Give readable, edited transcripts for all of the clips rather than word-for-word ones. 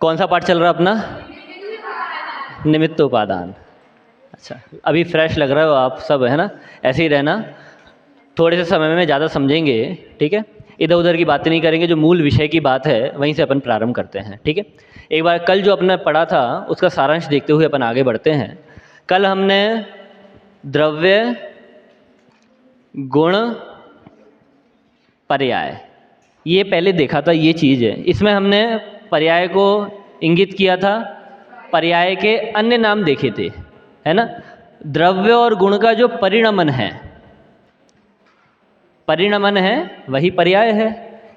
कौन सा पाठ चल रहा है अपना? निमित्त उपादान। अच्छा, अभी फ्रेश लग रहा हो आप सब, है ना? ऐसे ही रहना, थोड़े से समय में ज़्यादा समझेंगे, ठीक है? इधर उधर की बातें नहीं करेंगे, जो मूल विषय की बात है वहीं से अपन प्रारंभ करते हैं, ठीक है? एक बार कल जो अपने पढ़ा था उसका सारांश देखते हुए अपन आगे बढ़ते हैं। कल हमने द्रव्य, गुण, पर्याय, ये पहले देखा था, ये चीज़ है। इसमें हमने पर्याय को इंगित किया था, पर्याय के अन्य नाम देखे थे, है ना? द्रव्य और गुण का जो परिणमन है, परिणमन है वही पर्याय है।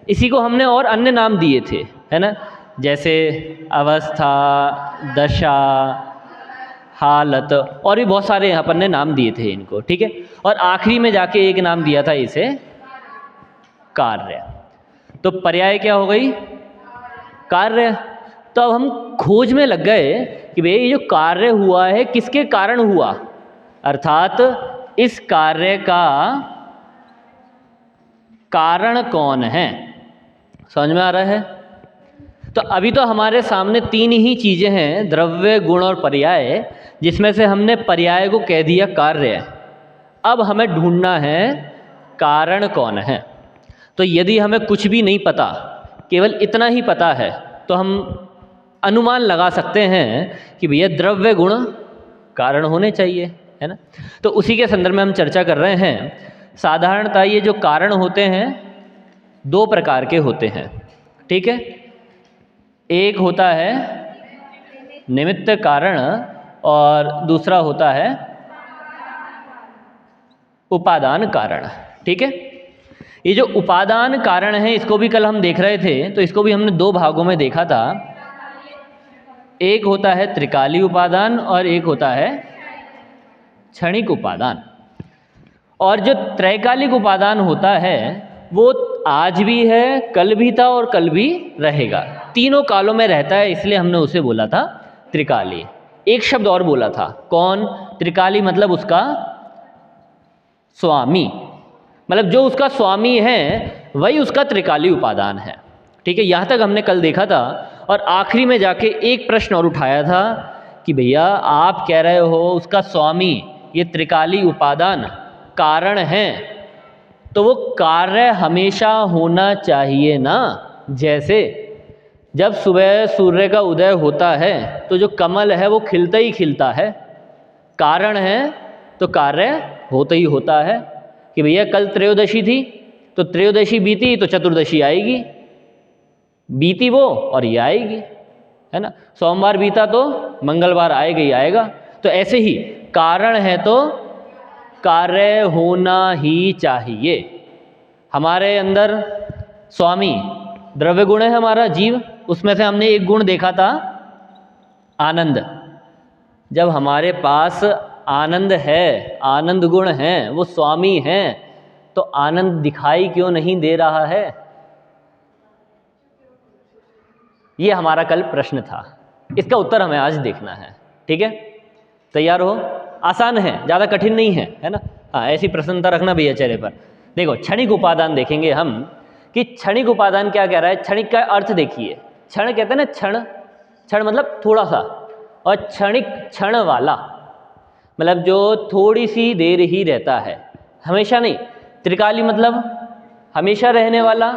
इसी को हमने और अन्य नाम दिए थे, है ना? जैसे अवस्था, दशा, हालत, और भी बहुत सारे अपन ने नाम दिए थे इनको, ठीक है? और आखिरी में जाके एक नाम दिया था इसे, कार्य। तो पर्याय क्या हो गई? कार्य। तो अब हम खोज में लग गए कि भाई ये जो कार्य हुआ है किसके कारण हुआ, अर्थात इस कार्य का कारण कौन है। समझ में आ रहा है? तो अभी तो हमारे सामने तीन ही चीज़ें हैं, द्रव्य, गुण और पर्याय, जिसमें से हमने पर्याय को कह दिया कार्य। अब हमें ढूंढना है कारण कौन है। तो यदि हमें कुछ भी नहीं पता, केवल इतना ही पता है, तो हम अनुमान लगा सकते हैं कि भैया द्रव्य, गुण, कारण होने चाहिए, है ना? तो उसी के संदर्भ में हम चर्चा कर रहे हैं। साधारणतः ये जो कारण होते हैं दो प्रकार के होते हैं, ठीक है? एक होता है निमित्त कारण और दूसरा होता है उपादान कारण, ठीक है? ये जो उपादान कारण है इसको भी कल हम देख रहे थे, तो इसको भी हमने दो भागों में देखा था। एक होता है त्रिकाली उपादान और एक होता है क्षणिक उपादान। और जो त्रैकालिक उपादान होता है वो आज भी है, कल भी था और कल भी रहेगा, तीनों कालों में रहता है, इसलिए हमने उसे बोला था त्रिकाली। एक शब्द और बोला था, कौन? त्रिकाली मतलब उसका स्वामी, मतलब जो उसका स्वामी है वही उसका त्रिकाली उपादान है, ठीक है? यहाँ तक हमने कल देखा था। और आखिरी में जाके एक प्रश्न और उठाया था कि भैया आप कह रहे हो उसका स्वामी ये त्रिकाली उपादान कारण है, तो वो कार्य हमेशा होना चाहिए ना। जैसे जब सुबह सूर्य का उदय होता है तो जो कमल है वो खिलता ही खिलता है, कारण है तो कार्य होता ही होता है। कि भैया कल त्रयोदशी थी तो त्रयोदशी बीती तो चतुर्दशी आएगी, बीती वो और ये आएगी, है ना? सोमवार बीता तो मंगलवार आएगा ही आएगा। तो ऐसे ही कारण है तो कार्य होना ही चाहिए। हमारे अंदर स्वामी द्रव्य गुण है, हमारा जीव, उसमें से हमने एक गुण देखा था आनंद। जब हमारे पास आनंद है, आनंद गुण है, वो स्वामी है, तो आनंद दिखाई क्यों नहीं दे रहा है? ये हमारा कल प्रश्न था, इसका उत्तर हमें आज देखना है, ठीक है? तैयार हो? आसान है, ज़्यादा कठिन नहीं है, है ना? हाँ, ऐसी प्रसन्नता रखना भैया चेहरे पर। देखो क्षणिक उपादान देखेंगे हम कि क्षणिक उपादान क्या कह रहा है। क्षणिक का अर्थ देखिए, क्षण कहते हैं ना, क्षण, क्षण मतलब थोड़ा सा, और क्षणिक क्षण वाला, मतलब जो थोड़ी सी देर ही रहता है, हमेशा नहीं। त्रिकाली मतलब हमेशा रहने वाला,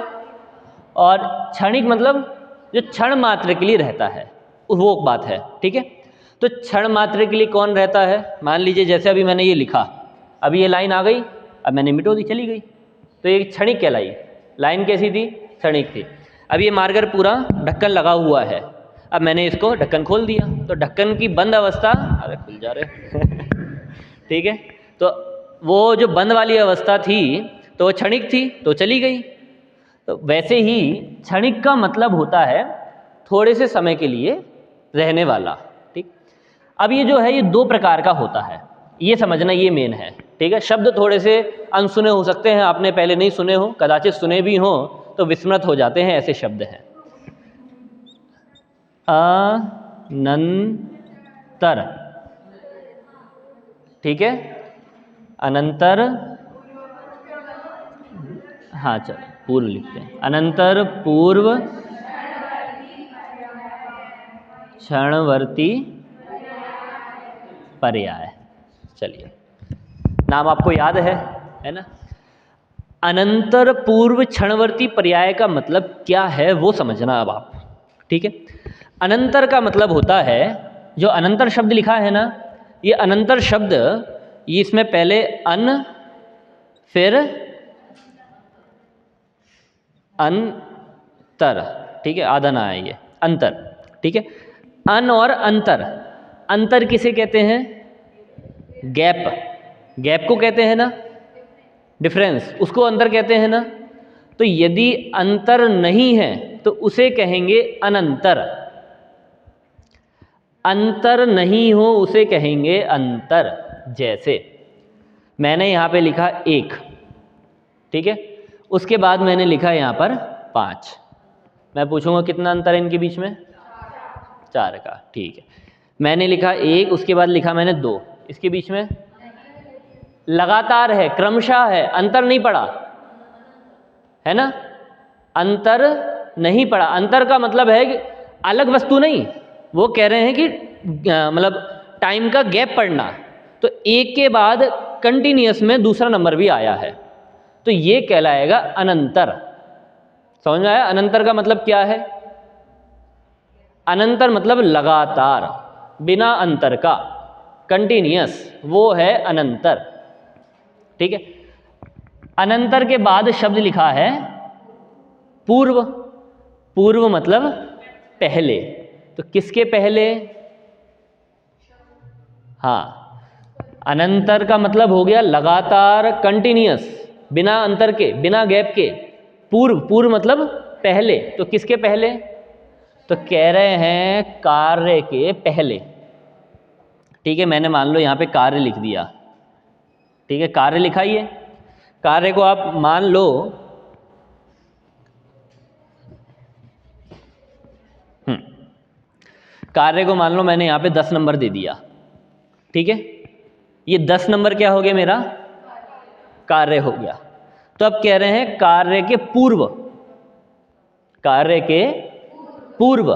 और क्षणिक मतलब जो क्षण मात्र के लिए रहता है, वो बात है, ठीक है? तो क्षण मात्र के लिए कौन रहता है? मान लीजिए जैसे अभी मैंने ये लिखा, अभी ये लाइन आ गई, अब मैंने मिटो दी, चली गई, तो ये क्षणिक कहलाई। लाइन कैसी थी? क्षणिक थी। अब ये मार्कर पूरा ढक्कन लगा हुआ है, अब मैंने इसको ढक्कन खोल दिया, तो ढक्कन की बंद अवस्था, अरे खुल जा रहे ठीक है? तो वो जो बंद वाली अवस्था थी तो वो क्षणिक थी, तो चली गई। तो वैसे ही क्षणिक का मतलब होता है थोड़े से समय के लिए रहने वाला, ठीक? अब ये जो है ये दो प्रकार का होता है, ये समझना, ये मेन है, ठीक है? शब्द थोड़े से अनसुने हो सकते हैं, आपने पहले नहीं सुने हो, कदाचित सुने भी हों तो विस्मृत हो जाते हैं, ऐसे शब्द हैं। अनंतर, ठीक है? अनंतर, हाँ चलो पूर्व लिखते हैं, अनंतर पूर्व क्षणवर्ती पर्याय। चलिए, नाम आपको याद है ना। अनंतर पूर्व क्षणवर्ती पर्याय का मतलब क्या है वो समझना अब आप, ठीक है। अनंतर का मतलब होता है, जो अनंतर शब्द लिखा है ना, ये अनंतर शब्द, ये इसमें पहले अन फिर अंतर, ठीक है, आधा ना है ये अंतर, ठीक है। अन और अंतर, अंतर किसे कहते हैं? गैप, गैप को कहते हैं ना, डिफरेंस, उसको अंतर कहते हैं ना। तो यदि अंतर नहीं है तो उसे कहेंगे अनंतर, अंतर नहीं हो उसे कहेंगे अंतर। जैसे मैंने यहाँ पे लिखा 1, ठीक है, उसके बाद मैंने लिखा यहाँ पर 5, मैं पूछूंगा कितना अंतर है इनके बीच में? 4 का, ठीक है। मैंने लिखा 1, उसके बाद लिखा मैंने 2, इसके बीच में लगातार है, क्रमशः है, अंतर नहीं पड़ा, है ना, अंतर नहीं पड़ा। अंतर का मतलब है कि अलग वस्तु नहीं, वो कह रहे हैं कि मतलब टाइम का गैप पड़ना। तो 1 के बाद कंटिन्यूअस में दूसरा नंबर भी आया है, तो ये कहलाएगा अनंतर। समझ में आया? अनंतर का मतलब क्या है? अनंतर मतलब लगातार, बिना अंतर का, कंटिन्यूअस, वो है अनंतर, ठीक है। अनंतर के बाद शब्द लिखा है पूर्व, पूर्व मतलब पहले। तो किसके पहले? हाँ, अनंतर का मतलब हो गया लगातार, कंटिन्यूअस, बिना अंतर के, बिना गैप के। पूर्व, पूर्व मतलब पहले, तो किसके पहले? तो कह रहे हैं कार्य के पहले, ठीक है। मैंने मान लो यहाँ पे कार्य लिख दिया, ठीक है, कार्य लिखा ही है। कार्य को आप मान लो कार्य को मान लो मैंने यहाँ पे 10 नंबर दे दिया, ठीक है। ये 10 नंबर क्या हो गया? मेरा कार्य हो गया। तो अब कह रहे हैं कार्य के पूर्व, कार्य के पूर्व,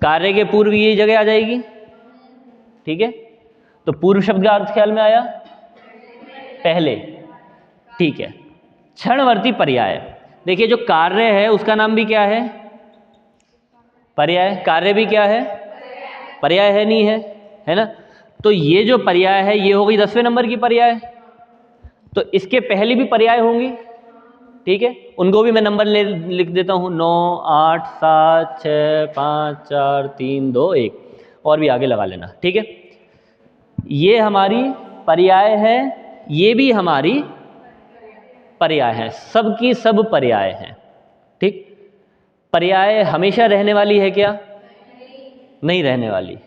कार्य के पूर्व ये जगह आ जाएगी, ठीक है। तो पूर्व शब्द का अर्थ ख्याल में आया? पहले, ठीक है। क्षणवर्ती पर्याय, देखिए जो कार्य है उसका नाम भी क्या है? पर्याय। कार्य भी क्या है? पर्याय है, नहीं है? है ना। तो ये जो पर्याय है ये हो गई 10वें नंबर की पर्याय, तो इसके पहले भी पर्याय होंगी, ठीक है। उनको भी मैं नंबर लिख देता हूँ, 9, 8, 7, 6, 5, 4, 3, 2, 1, और भी आगे लगा लेना, ठीक है। ये हमारी पर्याय है, ये भी हमारी पर्याय है, सबकी सब पर्याय हैं, ठीक। पर्याय हमेशा रहने वाली है क्या? नहीं रहने वाली।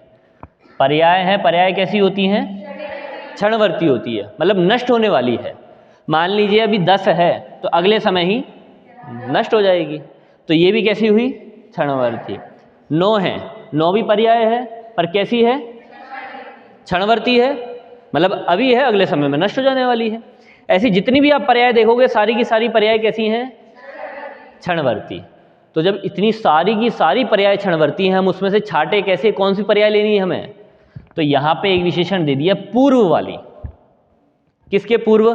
पर्याय है, पर्याय कैसी होती हैं? क्षणवर्ती होती है, मतलब नष्ट होने वाली है। मान लीजिए अभी 10 है तो अगले समय ही नष्ट हो जाएगी, तो ये भी कैसी हुई? क्षणवर्ती। 9 है, 9 भी पर्याय है, पर कैसी है? क्षणवर्ती है, मतलब अभी है, अगले समय में नष्ट हो जाने वाली है। ऐसी जितनी भी आप पर्याय देखोगे सारी की सारी पर्याय कैसी हैं? क्षणवर्ती। तो जब इतनी सारी की सारी पर्याय क्षणवर्ती हैं, हम उसमें से छांटे कैसे, कौन सी पर्याय लेनी है हमें? तो यहाँ पे एक विशेषण दे दिया पूर्व वाली। किसके पूर्व?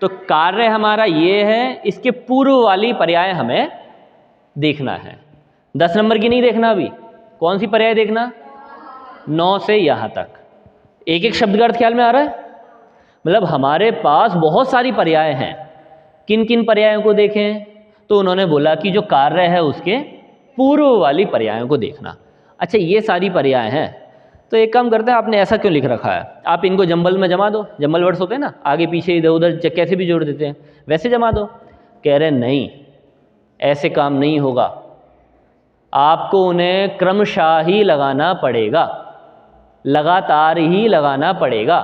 तो कार्य हमारा ये है, इसके पूर्व वाली पर्याय हमें देखना है। 10 नंबर की नहीं देखना, अभी कौन सी पर्याय देखना? 9 से यहाँ तक। एक एक शब्द का अर्थ ख्याल में आ रहा है? मतलब हमारे पास बहुत सारी पर्याय हैं। किन किन पर्यायों को देखें? तो उन्होंने बोला कि जो कार्य है उसके पूर्व वाली पर्यायों को देखना। अच्छा, ये सारी पर्याय हैं, तो एक काम करते हैं, आपने ऐसा क्यों लिख रखा है? आप इनको जंबल में जमा दो, जंबल वर्ड्स होते हैं ना, आगे पीछे इधर उधर कैसे भी जोड़ देते हैं, वैसे जमा दो। कह रहे नहीं, ऐसे काम नहीं होगा, आपको उन्हें क्रमशः ही लगाना पड़ेगा, लगातार ही लगाना पड़ेगा,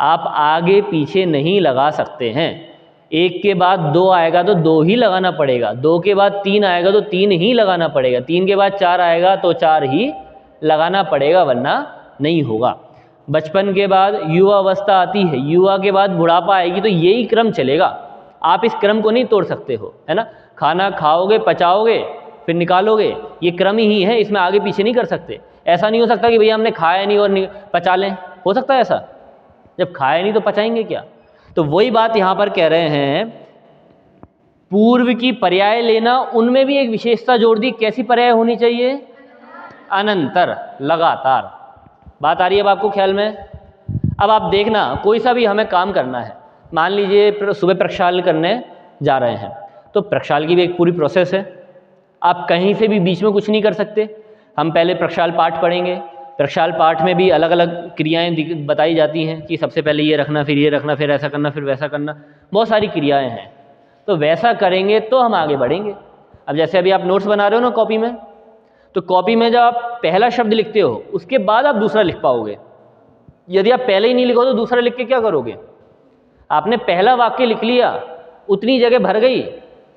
आप आगे पीछे नहीं लगा सकते हैं। 1 के बाद 2 आएगा तो 2 ही लगाना पड़ेगा, 2 के बाद 3 आएगा तो 3 ही लगाना पड़ेगा, 3 के बाद 4 आएगा तो 4 ही लगाना पड़ेगा, वरना नहीं होगा। बचपन के बाद युवा अवस्था आती है, युवा के बाद बुढ़ापा आएगी, तो यही क्रम चलेगा, आप इस क्रम को नहीं तोड़ सकते हो, है ना। खाना खाओगे, पचाओगे, फिर निकालोगे, ये क्रम ही है, इसमें आगे पीछे नहीं कर सकते। ऐसा नहीं हो सकता कि भैया हमने खाया नहीं और नहीं पचा लें, हो सकता है ऐसा? जब खाया नहीं तो पचाएंगे क्या? तो वही बात यहाँ पर कह रहे हैं, पूर्व की पर्याय लेना, उनमें भी एक विशेषता जोड़ दी। कैसी पर्याय होनी चाहिए? अनंतर, लगातार। बात आ रही है अब आपको ख्याल में? अब आप देखना, कोई सा भी हमें काम करना है, मान लीजिए सुबह प्रक्षालन करने जा रहे हैं, तो प्रक्षाल की भी एक पूरी प्रोसेस है। आप कहीं से भी बीच में कुछ नहीं कर सकते। हम पहले प्रक्षाल पाठ पढ़ेंगे, प्रक्षाल पाठ में भी अलग अलग क्रियाएं बताई जाती हैं कि सबसे पहले ये रखना, फिर ये रखना, फिर ऐसा करना, फिर वैसा करना, बहुत सारी क्रियाएं हैं। तो वैसा करेंगे तो हम आगे बढ़ेंगे। अब जैसे अभी आप नोट्स बना रहे हो ना कॉपी में, तो कॉपी में जब आप पहला शब्द लिखते हो उसके बाद आप दूसरा लिख पाओगे। यदि आप पहले ही नहीं लिखो तो दूसरा लिख के क्या करोगे? आपने पहला वाक्य लिख लिया, उतनी जगह भर गई,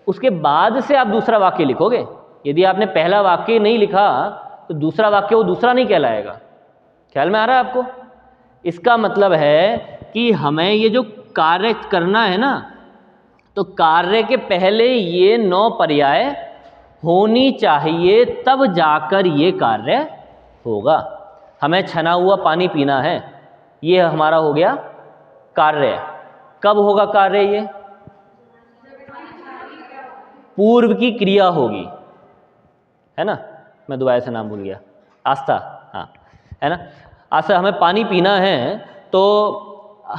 उसके बाद से आप दूसरा वाक्य लिखोगे। यदि आपने पहला वाक्य नहीं लिखा तो दूसरा वाक्य वो दूसरा नहीं कहलाएगा। ख्याल में आ रहा है आपको? इसका मतलब है कि हमें ये जो कार्य करना है ना, तो कार्य के पहले ये 9 पर्याय होनी चाहिए, तब जाकर ये कार्य होगा। हमें छना हुआ पानी पीना है, ये हमारा हो गया कार्य। कब होगा कार्य? ये पूर्व की क्रिया होगी, है ना? मैं दोबारा से नाम भूल गया, आस्था, हाँ, है ना? आस्था, हमें पानी पीना है तो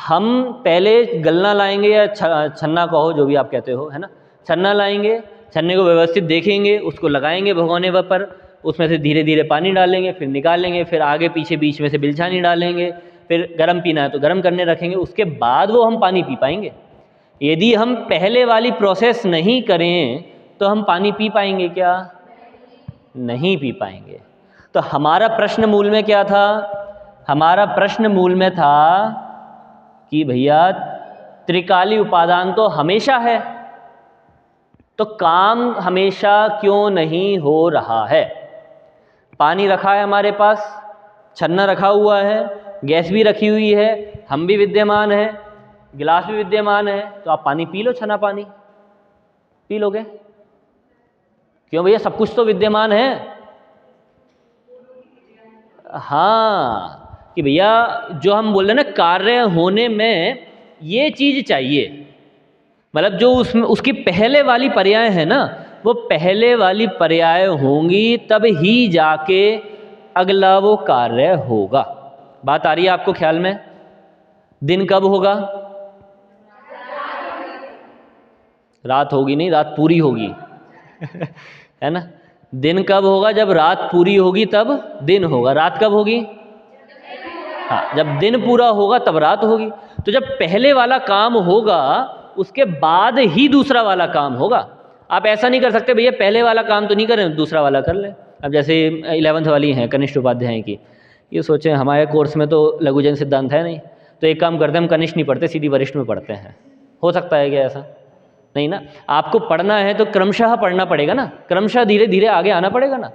हम पहले गलना लाएंगे या छन्ना कहो, जो भी आप कहते हो, है ना? छन्ना लाएंगे, छन्ने को व्यवस्थित देखेंगे, उसको लगाएंगे भगोने पर, उसमें से धीरे धीरे पानी डालेंगे, फिर निकालेंगे, फिर आगे पीछे बीच में से बिलछानी डालेंगे, फिर गर्म पीना है तो गर्म करने रखेंगे, उसके बाद वो हम पानी पी पाएंगे। यदि हम पहले वाली प्रोसेस नहीं करें तो हम पानी पी पाएंगे क्या? नहीं पी पाएंगे। तो हमारा प्रश्न मूल में क्या था? हमारा प्रश्न मूल में था कि भैया त्रिकाली उपादान तो हमेशा है, तो काम हमेशा क्यों नहीं हो रहा है? पानी रखा है हमारे पास, छन्ना रखा हुआ है, गैस भी रखी हुई है, हम भी विद्यमान हैं, गिलास भी विद्यमान है, तो आप पानी पी लो, छना पानी पी लोगे। क्यों भैया? सब कुछ तो विद्यमान है। हाँ, कि भैया जो हम बोल रहे हैं ना, कार्य होने में ये चीज चाहिए, मतलब जो उसमें उसकी पहले वाली पर्याय है ना, वो पहले वाली पर्याय होंगी तब ही जाके अगला वो कार्य होगा। बात आ रही है आपको ख्याल में? दिन कब होगा? रात होगी नहीं, रात पूरी होगी है ना? दिन कब होगा? जब रात पूरी होगी तब दिन होगा। रात कब होगी? हाँ, जब दिन पूरा होगा तब रात होगी। तो जब पहले वाला काम होगा उसके बाद ही दूसरा वाला काम होगा। आप ऐसा नहीं कर सकते भैया पहले वाला काम तो नहीं करें, दूसरा वाला कर लें। अब जैसे 11th वाली हैं कनिष्ठ उपाध्याय की, ये सोचें हमारे कोर्स में तो लघुजन सिद्धांत है नहीं, तो एक काम करते हैं, हम कनिष्ठ नहीं पढ़ते, सीधी वरिष्ठ में पढ़ते हैं। हो सकता है क्या ऐसा? नहीं ना। आपको पढ़ना है तो क्रमशः पढ़ना पड़ेगा ना, क्रमशः धीरे धीरे आगे आना पड़ेगा ना।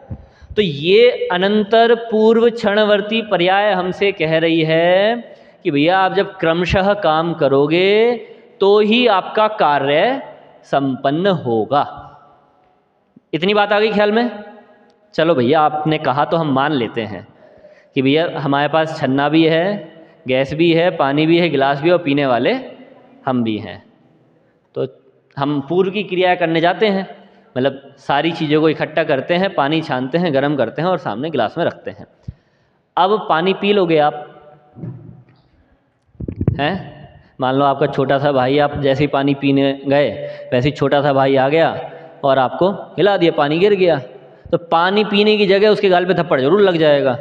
तो ये अनंतर पूर्व क्षणवर्ती पर्याय हमसे कह रही है कि भैया आप जब क्रमशः काम करोगे तो ही आपका कार्य संपन्न होगा। इतनी बात आ गई ख्याल में? चलो भैया, आपने कहा तो हम मान लेते हैं कि भैया हमारे पास छन्ना भी है, गैस भी है, पानी भी है, गिलास भी है और पीने वाले हम भी हैं। तो हम पूर्व की क्रिया करने जाते हैं, मतलब सारी चीज़ों को इकट्ठा करते हैं, पानी छानते हैं, गर्म करते हैं और सामने गिलास में रखते हैं। अब पानी पी लोगे आप, हैं? मान लो आपका छोटा सा भाई, आप जैसे ही पानी पीने गए वैसे ही छोटा सा भाई आ गया और आपको हिला दिया, पानी गिर गया, तो पानी पीने की जगह उसके गाल पे थप्पड़ जरूर लग जाएगा।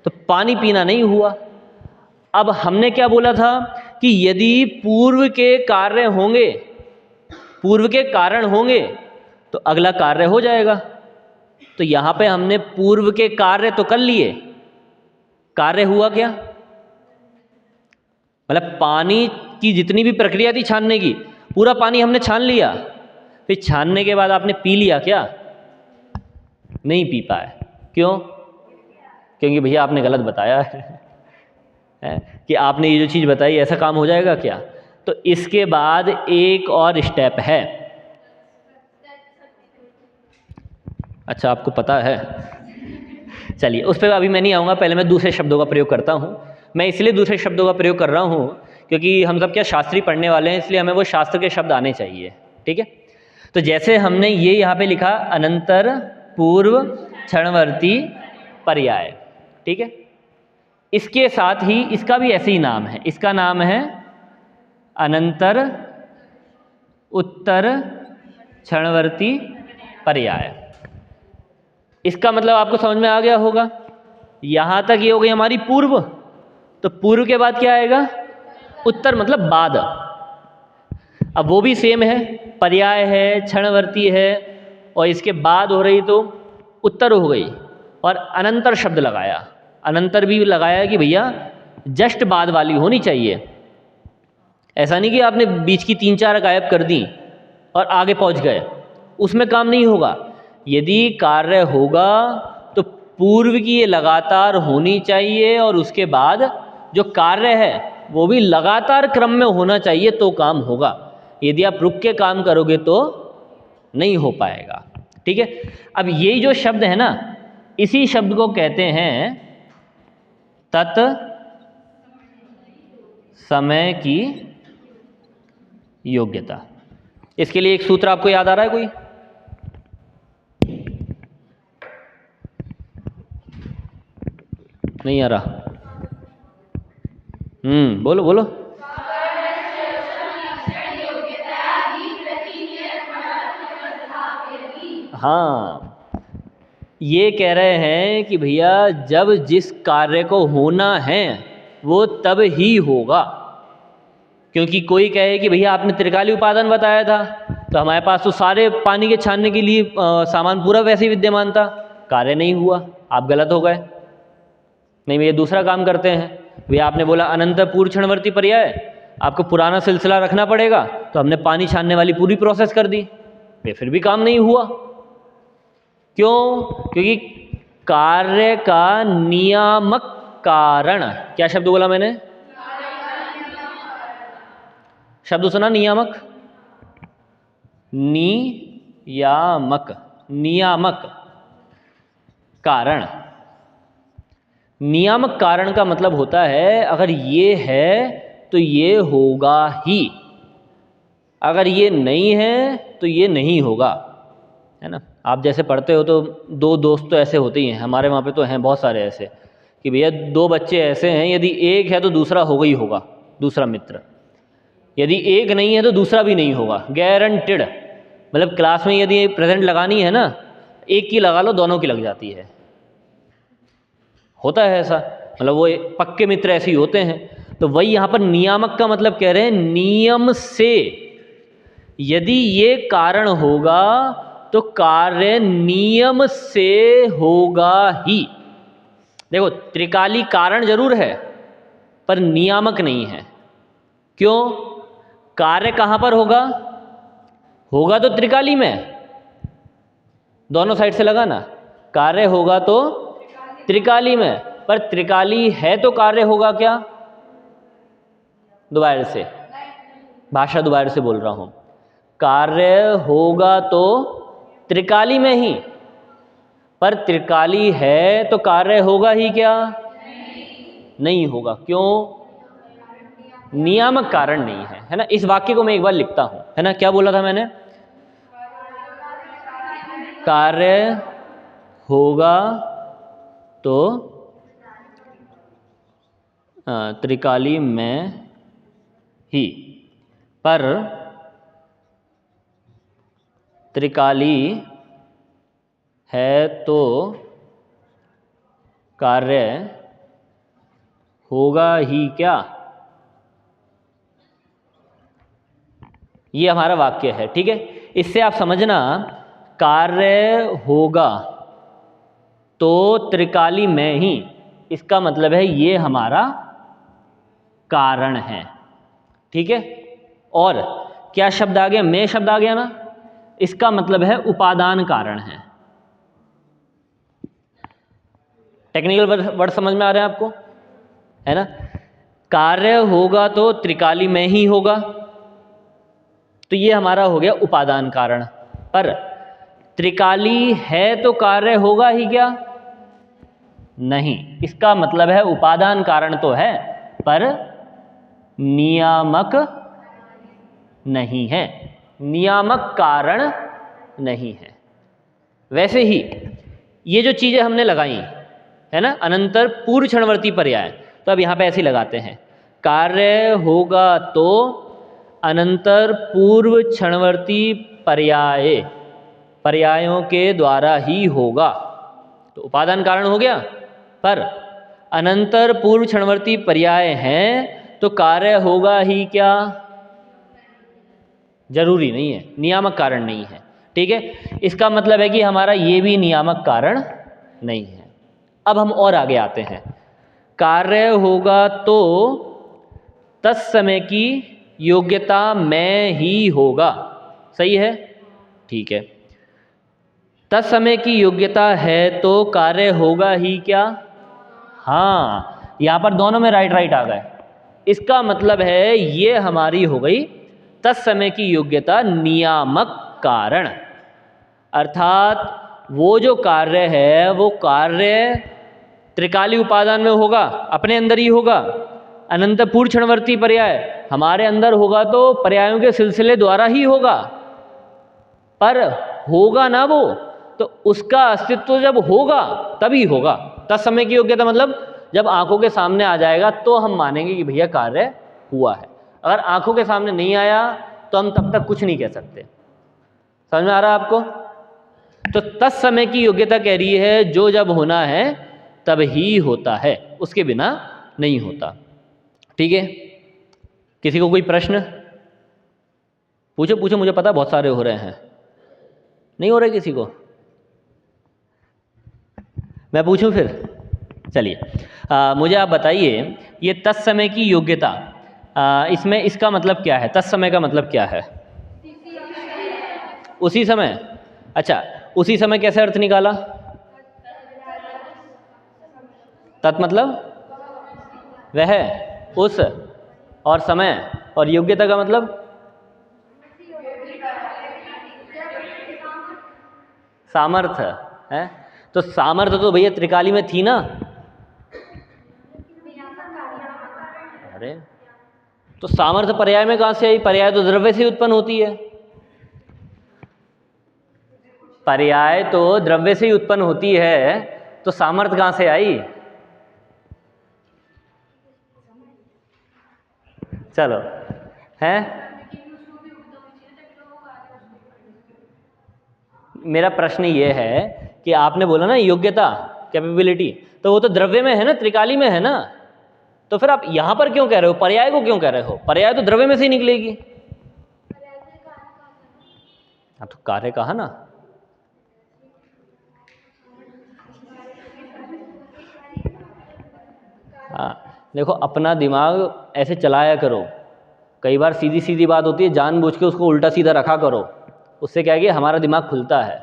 तो पानी पीना नहीं हुआ। अब हमने क्या बोला था कि यदि पूर्व के कार्य होंगे, पूर्व के कारण होंगे तो अगला कार्य हो जाएगा। तो यहाँ पे हमने पूर्व के कार्य तो कर लिए, कार्य हुआ क्या? मतलब पानी की जितनी भी प्रक्रिया थी छानने की, पूरा पानी हमने छान लिया, फिर छानने के बाद आपने पी लिया क्या? नहीं पी पाए। क्यों? क्योंकि भैया आपने गलत बताया है कि आपने ये जो चीज़ बताई ऐसा काम हो जाएगा क्या? तो इसके बाद एक और स्टेप है। अच्छा, आपको पता है? चलिए उस पर अभी मैं नहीं आऊँगा, पहले मैं दूसरे शब्दों का प्रयोग करता हूँ। मैं इसलिए दूसरे शब्दों का प्रयोग कर रहा हूँ क्योंकि हम सब क्या शास्त्री पढ़ने वाले हैं, इसलिए हमें वो शास्त्र के शब्द आने चाहिए। ठीक है, तो जैसे हमने ये यहाँ पे लिखा अनंतर पूर्व क्षणवर्ती पर्याय, ठीक है, इसके साथ ही इसका भी ऐसे ही नाम है, इसका नाम है अनंतर उत्तर क्षणवर्ती पर्याय। इसका मतलब आपको समझ में आ गया होगा। यहाँ तक ये हो गई हमारी पूर्व, तो पूर्व के बाद क्या आएगा? उत्तर, मतलब बाद। अब वो भी सेम है, पर्याय है, क्षणवर्ती है, और इसके बाद हो रही तो उत्तर हो गई, और अनंतर शब्द लगाया। अनंतर भी लगाया कि भैया जस्ट बाद वाली होनी चाहिए। ऐसा नहीं कि आपने बीच की 3-4 गायब कर दी और आगे पहुंच गए, उसमें काम नहीं होगा। यदि कार्य होगा तो पूर्व की ये लगातार होनी चाहिए, और उसके बाद जो कार्य है वो भी लगातार क्रम में होना चाहिए, तो काम होगा। यदि आप रुक के काम करोगे तो नहीं हो पाएगा। ठीक है, अब ये जो शब्द है ना, इसी शब्द को कहते हैं तत् समय की योग्यता। इसके लिए एक सूत्र आपको याद आ रहा है कोई? नहीं आ रहा? बोलो बोलो। हाँ, ये कह रहे हैं कि भैया जब जिस कार्य को होना है वो तब ही होगा। क्योंकि कोई कहे कि भैया आपने त्रिकाली उपादान बताया था, तो हमारे पास तो सारे पानी के छानने के लिए सामान पूरा वैसे ही विद्यमान था, कार्य नहीं हुआ, आप गलत हो गए। नहीं भैया दूसरा काम करते हैं, भैया आपने बोला अनंत पूर्व क्षणवर्ती पर्याय, आपको पुराना सिलसिला रखना पड़ेगा, तो हमने पानी छानने वाली पूरी प्रोसेस कर दी, फिर भी काम नहीं हुआ। क्यों? क्योंकि कार्य का नियामक कारण, क्या शब्द बोला मैंने? शब्द सुना? नियामक, नियामक, नियामक कारण। नियामक कारण का मतलब होता है अगर ये है तो ये होगा ही, अगर ये नहीं है तो ये नहीं होगा, है ना। आप जैसे पढ़ते हो तो 2 दोस्त तो ऐसे होते ही हैं, हमारे वहाँ पे तो हैं बहुत सारे ऐसे कि भैया 2 बच्चे ऐसे हैं, यदि एक है तो दूसरा होगा ही होगा, दूसरा मित्र। यदि एक नहीं है तो दूसरा भी नहीं होगा, गारंटेड। मतलब क्लास में यदि प्रेजेंट लगानी है ना, एक की लगा लो, दोनों की लग जाती है, होता है ऐसा। मतलब वो पक्के मित्र ऐसे ही होते हैं। तो वही यहाँ पर नियामक का मतलब कह रहे हैं, नियम से यदि ये कारण होगा तो कार्य नियम से होगा ही। देखो त्रिकाली कारण जरूर है पर नियामक नहीं है। क्यों? कार्य कहाँ पर होगा? होगा तो त्रिकाली में, दोनों साइड से लगाना, कार्य होगा तो त्रिकाली में, पर त्रिकाली है तो कार्य होगा क्या? दोबारा से, भाषा दोबारा से बोल रहा हूं, कार्य होगा तो त्रिकाली में ही, पर त्रिकाली है तो कार्य होगा ही क्या? नहीं होगा। क्यों? नियामक कारण नहीं है, है ना। इस वाक्य को मैं एक बार लिखता हूं, है ना। क्या बोला था मैंने? कार्य होगा तो त्रिकाली में ही, पर त्रिकाली है तो कार्य होगा ही क्या? ये हमारा वाक्य है, ठीक है। इससे आप समझना, कार्य होगा तो त्रिकाली में ही, इसका मतलब है ये हमारा कारण है, ठीक है। और क्या शब्द आ गया? में शब्द आ गया ना, इसका मतलब है उपादान कारण है। टेक्निकल वर्ड समझ में आ रहे हैं आपको, है ना। कार्य होगा तो त्रिकाली में ही होगा, तो ये हमारा हो गया उपादान कारण। पर त्रिकाली है तो कार्य होगा ही क्या? नहीं। इसका मतलब है उपादान कारण तो है पर नियामक नहीं है, नियामक कारण नहीं है। वैसे ही ये जो चीज़ें हमने लगाई है ना, अनंतर पूर्व क्षणवर्ती पर्याय, तो अब यहाँ पे ऐसे ही लगाते हैं, कार्य होगा तो अनंतर पूर्व क्षणवर्ती पर्याय, पर्यायों के द्वारा ही होगा। तो उपादान कारण हो गया, पर अनंतर पूर्व क्षणवर्ती पर्याय हैं तो कार्य होगा ही क्या? जरूरी नहीं है, नियामक कारण नहीं है। ठीक है, इसका मतलब है कि हमारा ये भी नियामक कारण नहीं है। अब हम और आगे आते हैं, कार्य होगा तो तत्समय की योग्यता में ही होगा। सही है, ठीक है। तत्समय की योग्यता है तो कार्य होगा ही क्या? हाँ, यहाँ पर दोनों में राइट राइट आ गए। इसका मतलब है ये हमारी हो गई तत्समय की योग्यता नियामक कारण, अर्थात वो जो कार्य है वो कार्य त्रिकाली उपादान में होगा, अपने अंदर ही होगा। अनंत पूर्व क्षणवर्ती पर्याय हमारे अंदर होगा तो पर्यायों के सिलसिले द्वारा ही होगा, पर होगा ना वो, तो उसका अस्तित्व जब होगा तभी होगा। तत्समय की योग्यता मतलब जब आंखों के सामने आ जाएगा तो हम मानेंगे कि भैया कार्य हुआ है। अगर आंखों के सामने नहीं आया तो हम तब तक कुछ नहीं कह सकते। समझ में आ रहा है आपको? तो तत्समय की योग्यता कह रही है जो जब होना है तब ही होता है, उसके बिना नहीं होता। ठीक है, किसी को कोई प्रश्न? पूछो पूछो, मुझे पता बहुत सारे हो रहे हैं। नहीं हो रहे किसी को? मैं पूछूं फिर? चलिए, मुझे आप बताइए ये तत्समय की योग्यता, इसमें इसका मतलब क्या है? तत्समय का मतलब क्या है? उसी समय। अच्छा, उसी समय कैसे अर्थ निकाला? तत् मतलब वह, उस, और समय, और योग्यता का मतलब सामर्थ्य है। तो सामर्थ्य तो भैया त्रिकाली में थी ना। अरे तो सामर्थ्य पर्याय में कहां से आई? पर्याय तो द्रव्य से उत्पन्न होती है। पर्याय तो द्रव्य से ही उत्पन्न होती है, तो सामर्थ्य कहां से आई? चलो, है मेरा प्रश्न ये है कि आपने बोला ना योग्यता, कैपेबिलिटी, तो वो तो द्रव्य में है ना, त्रिकाली में है ना, तो फिर आप यहां पर क्यों कह रहे हो? पर्याय को क्यों कह रहे हो? पर्याय तो द्रव्य में से ही निकलेगी। हाँ तो कार्य कहा ना। हाँ देखो, अपना दिमाग ऐसे चलाया करो। कई बार सीधी सीधी बात होती है, जानबूझ के उसको उल्टा सीधा रखा करो। उससे क्या है कि हमारा दिमाग खुलता है।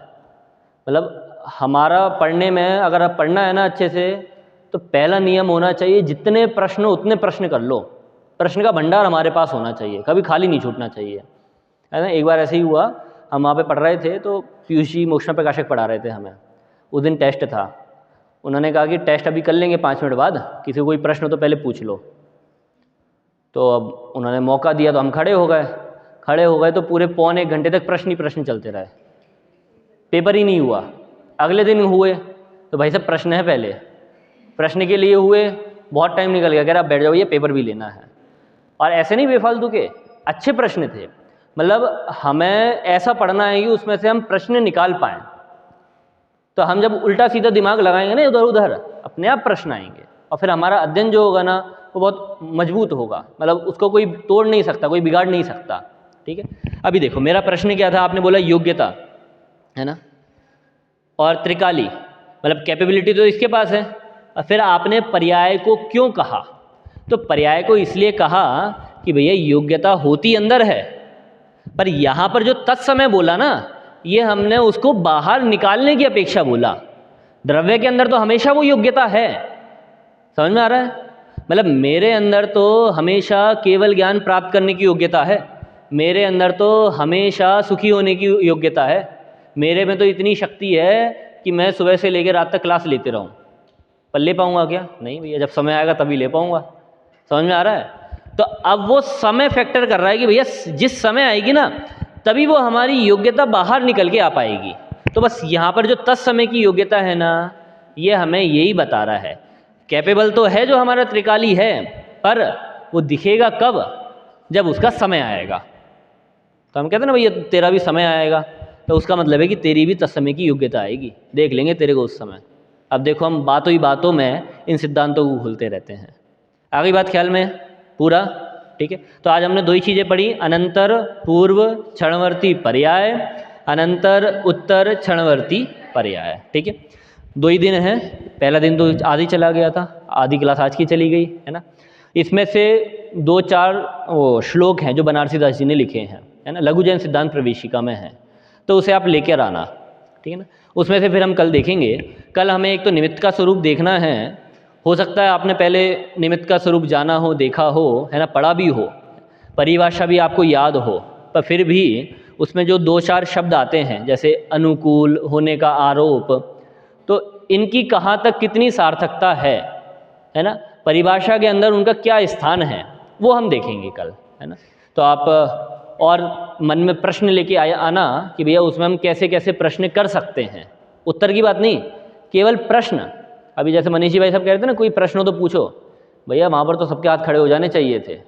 मतलब हमारा पढ़ने में, अगर आप पढ़ना है ना अच्छे से, तो पहला नियम होना चाहिए जितने प्रश्न उतने प्रश्न कर लो। प्रश्न का भंडार हमारे पास होना चाहिए, कभी खाली नहीं छूटना चाहिए, है ना। एक बार ऐसे ही हुआ, हम वहाँ पे पढ़ रहे थे तो पीयूष जी मोक्षण प्रकाशक पढ़ा रहे थे हमें। उस दिन टेस्ट था, उन्होंने कहा कि टेस्ट अभी कर लेंगे 5 मिनट बाद, किसी को कोई प्रश्न हो तो पहले पूछ लो। तो अब उन्होंने मौका दिया तो हम खड़े हो गए तो पूरे पौने 1 घंटे तक प्रश्न ही प्रश्न चलते रहे, पेपर ही नहीं हुआ। अगले दिन हुए तो भाई साहब प्रश्न है, पहले प्रश्न के लिए हुए, बहुत टाइम निकल गया, कह रहा आप बैठ जाओ, ये पेपर भी लेना है। और ऐसे नहीं बेफालतू के, अच्छे प्रश्न थे। मतलब हमें ऐसा पढ़ना है कि उसमें से हम प्रश्न निकाल पाएँ। तो हम जब उल्टा सीधा दिमाग लगाएंगे ना इधर उधर, अपने आप प्रश्न आएंगे, और फिर हमारा अध्ययन जो होगा ना वो बहुत मजबूत होगा। मतलब उसको कोई तोड़ नहीं सकता, कोई बिगाड़ नहीं सकता। ठीक है, अभी देखो मेरा प्रश्न क्या था, आपने बोला योग्यता, है ना, और त्रिकाली, मतलब कैपेबिलिटी तो इसके पास है। और फिर आपने पर्याय को क्यों कहा? तो पर्याय को इसलिए कहा कि भैया योग्यता होती अंदर है, पर यहाँ पर जो तत्समय बोला ना, ये हमने उसको बाहर निकालने की अपेक्षा बोला। द्रव्य के अंदर तो हमेशा वो योग्यता है। समझ में आ रहा है? मतलब मेरे अंदर तो हमेशा केवल ज्ञान प्राप्त करने की योग्यता है, मेरे अंदर तो हमेशा सुखी होने की योग्यता है, मेरे में तो इतनी शक्ति है कि मैं सुबह से लेकर रात तक क्लास लेते रहूं। पर ले पाऊंगा क्या? नहीं भैया, जब समय आएगा तभी ले पाऊंगा। समझ में आ रहा है? तो अब वो समय फैक्टर कर रहा है कि भैया जिस समय आएगी ना तभी वो हमारी योग्यता बाहर निकल के आ पाएगी। तो बस यहाँ पर जो तत्समय की योग्यता है ना, ये हमें यही बता रहा है। कैपेबल तो है जो हमारा त्रिकाली है, पर वो दिखेगा कब? जब उसका समय आएगा। तो हम कहते हैं ना भैया तेरा भी समय आएगा, तो उसका मतलब है कि तेरी भी तत्समय की योग्यता आएगी, देख लेंगे तेरे को उस समय। अब देखो हम बातों ही बातों में इन सिद्धांतों को भूलते रहते हैं। आ गई बात ख्याल में पूरा? ठीक है। तो आज हमने दो ही चीज़ें पढ़ी, अनंतर पूर्व क्षणवर्ती पर्याय, अनंतर उत्तर क्षणवर्ती पर्याय। ठीक है, दो ही दिन हैं। पहला दिन तो आधी चला गया था, आधी क्लास आज की चली गई है ना। इसमें से 2-4 वो श्लोक हैं जो बनारसी दास जी ने लिखे हैं, है ना, लघु जैन सिद्धांत प्रवेशिका में है, तो उसे आप लेकर आना। ठीक है ना। उसमें से फिर हम कल देखेंगे। कल हमें एक तो निमित्त का स्वरूप देखना है। हो सकता है आपने पहले निमित्त का स्वरूप जाना हो, देखा हो, है ना, पढ़ा भी हो, परिभाषा भी आपको याद हो, पर फिर भी उसमें जो 2-4 शब्द आते हैं जैसे अनुकूल, होने का आरोप, तो इनकी कहाँ तक कितनी सार्थकता है ना, परिभाषा के अंदर उनका क्या स्थान है, वो हम देखेंगे कल, है ना। तो आप और मन में प्रश्न लेके आना कि भैया उसमें हम कैसे कैसे प्रश्न कर सकते हैं। उत्तर की बात नहीं, केवल प्रश्न। अभी जैसे मनीष जी भाई साहब कह रहे थे ना, कोई प्रश्न हो तो पूछो। भैया वहाँ पर तो सबके हाथ खड़े हो जाने चाहिए थे।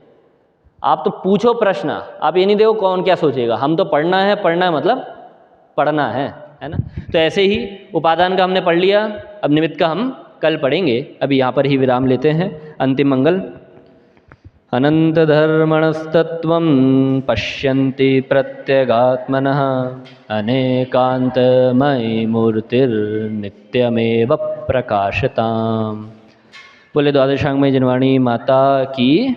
आप तो पूछो प्रश्न, आप ये नहीं देखो कौन क्या सोचेगा। हम तो पढ़ना है, पढ़ना है मतलब पढ़ना है ना। तो ऐसे ही उपादान का हमने पढ़ लिया, अब निमित्त का हम कल पढ़ेंगे। अभी यहाँ पर ही विराम लेते हैं। अंतिम मंगल। अनंत धर्मणस्तत्वं पश्यन्ति प्रत्यगात्मनः अनेकांतमयी मूर्तिर्नित्यमेव प्रकाशताम्। बोले द्वादशांगमयी जनवाणी माता की।